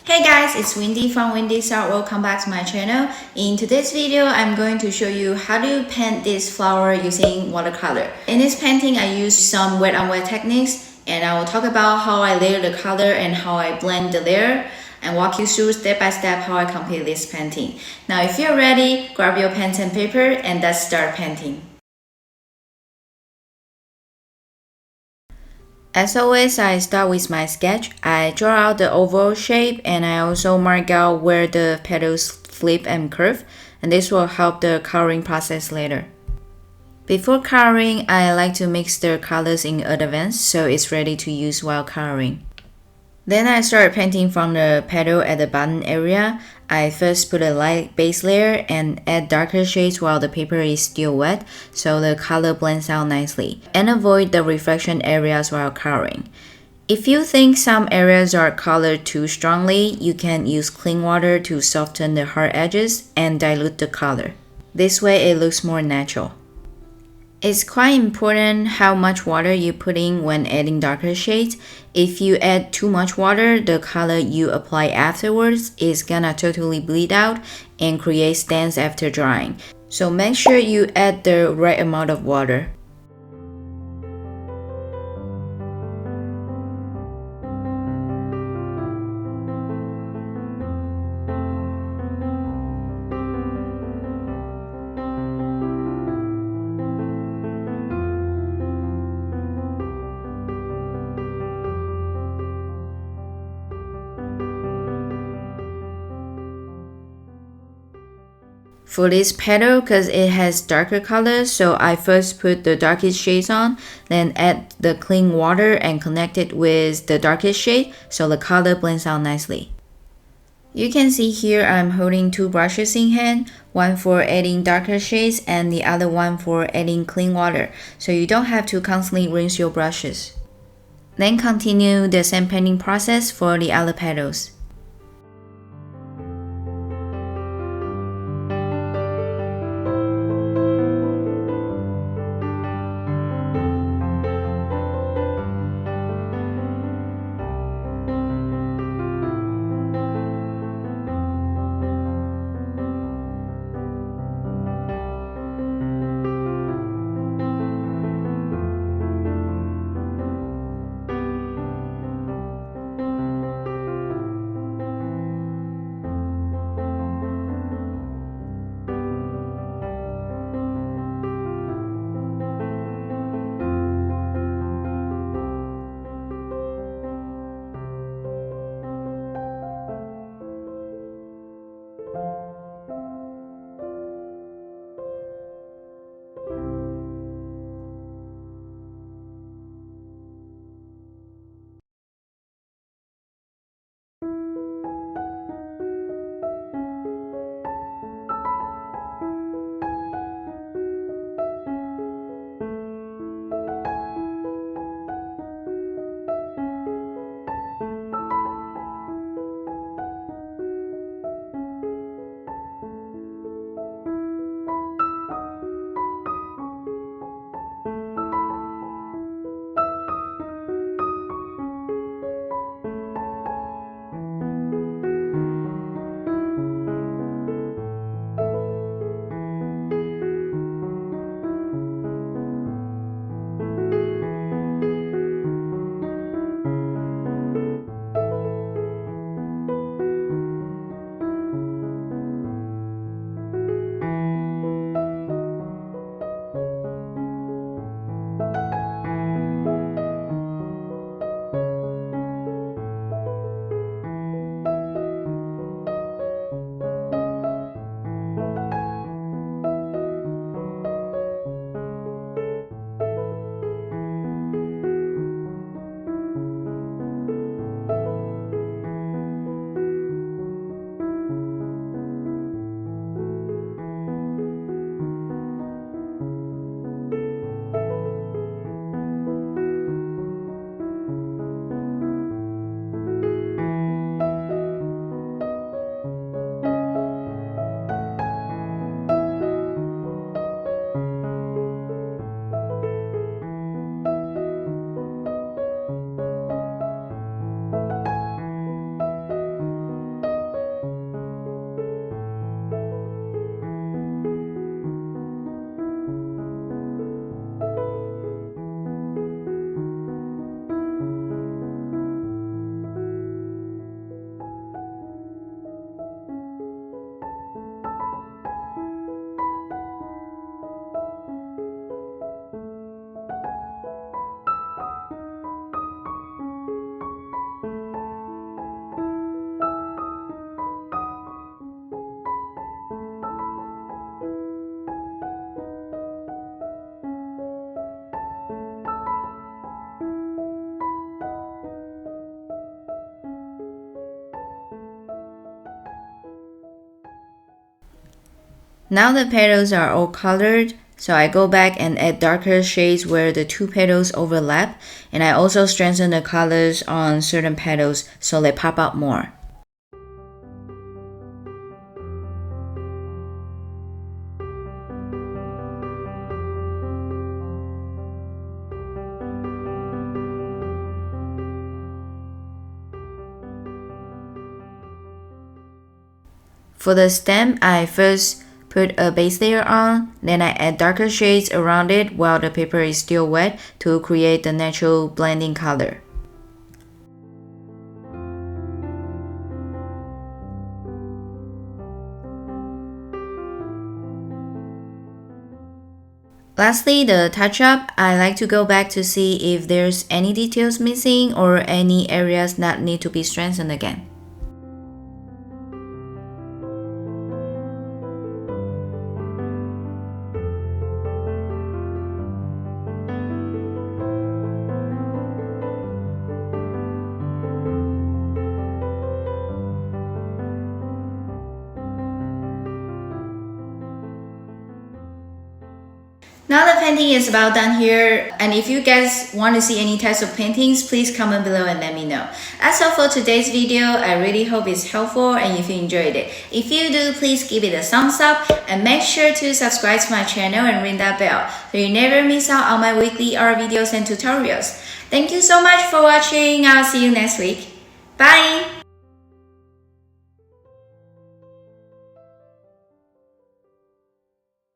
Hey guys, it's Windy from Windys.Art. Welcome back to my channel. In today's video, I'm going to show you how to paint this flower using watercolor. In this painting, I used some wet on wet techniques, and I will talk about how I layer the color and how I blend the layer, and walk you through step by step how I complete this painting. Now, if you're ready, grab your pen and paper, and let's start painting. As always, I start with my sketch. I draw out the oval shape and I also mark out where the petals flip and curve, and this will help the coloring process later. Before coloring, I like to mix the colors in advance so it's ready to use while coloring. Then I start painting from the petal at the bottom area. I first put a light base layer and add darker shades while the paper is still wet so the color blends out nicely, and avoid the reflection areas while coloring. If you think some areas are colored too strongly, you can use clean water to soften the hard edges and dilute the color. This way it looks more natural. It's quite important how much water you put in when adding darker shades. If you add too much water, the color you apply afterwards is gonna totally bleed out and create stains after drying. So make sure you add the right amount of water. For this petal, because it has darker colors, so I first put the darkest shades on, then add the clean water and connect it with the darkest shade so the color blends out nicely. You can see here I'm holding two brushes in hand, one for adding darker shades and the other one for adding clean water, so you don't have to constantly rinse your brushes. Then continue the same painting process for the other petals. Now the petals are all colored, so I go back and add darker shades where the two petals overlap, and I also strengthen the colors on certain petals so they pop out more. For the stem, I first put a base layer on, then I add darker shades around it while the paper is still wet to create the natural blending color. Lastly, the touch-up, I like to go back to see if there's any details missing or any areas that need to be strengthened again. Now the painting is about done here, and if you guys want to see any types of paintings, please comment below and let me know. That's all for today's video. I really hope it's helpful and if you enjoyed it. If you do, please give it a thumbs up and make sure to subscribe to my channel and ring that bell so you never miss out on my weekly art videos and tutorials. Thank you so much for watching. I'll see you next week. Bye!